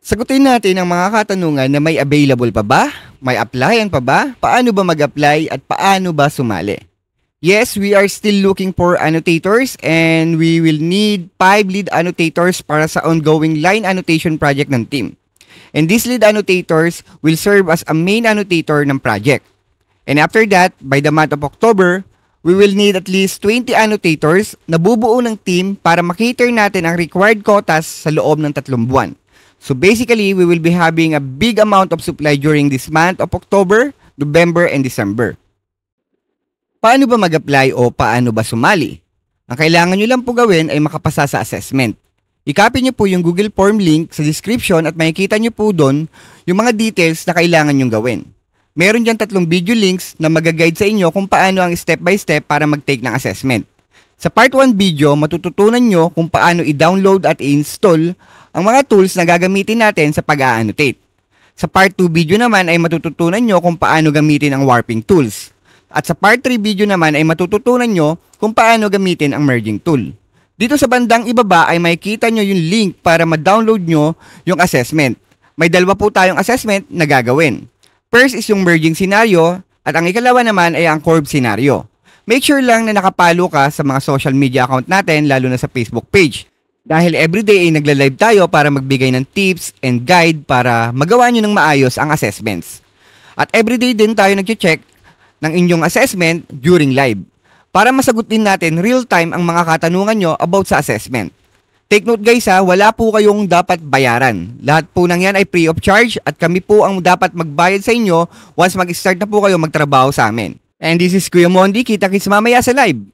Sagutin natin ang mga katanungan na may available pa ba? May applyan pa ba? Paano ba mag-apply at paano ba sumali? Yes, we are still looking for annotators and we will need 5 lead annotators para sa ongoing line annotation project ng team. And these lead annotators will serve as a main annotator ng project. And after that, by the month of October, we will need at least 20 annotators na bubuo ng team para makater natin ang required quotas sa loob ng 3 buwan. So basically, we will be having a big amount of supply during this month of October, November, and December. Paano ba mag-apply o paano ba sumali? Ang kailangan nyo lang po gawin ay makapasa sa assessment. I-copy nyo po yung Google Form link sa description at makikita nyo po doon yung mga details na kailangan nyong gawin. Meron dyan 3 video links na mag-guide sa inyo kung paano ang step by step para mag-take ng assessment. Sa part 1 video, matututunan nyo kung paano i-download at i-install ang mga tools na gagamitin natin sa pag-a-annotate. Sa part 2 video naman ay matututunan nyo kung paano gamitin ang warping tools. At sa part 3 video naman ay matututunan nyo kung paano gamitin ang merging tool. Dito sa bandang ibaba ay makikita nyo yung link para ma-download nyo yung assessment. May 2 po tayong assessment na gagawin. First is yung merging scenario at ang ikalawa naman ay ang curve scenario. Make sure lang na nakapalo ka sa mga social media account natin lalo na sa Facebook page. Dahil everyday ay nagla-live tayo para magbigay ng tips and guide para magawa nyo ng maayos ang assessments. At everyday din tayo nag-check ng inyong assessment during live para masagot din natin real-time ang mga katanungan nyo about sa assessment. Take note guys ha, wala po kayong dapat bayaran. Lahat po ng yan ay free of charge at kami po ang dapat magbayad sa inyo once mag-start na po kayo magtrabaho sa amin. And this is Kuya Mondi, kita-kits mamaya sa live.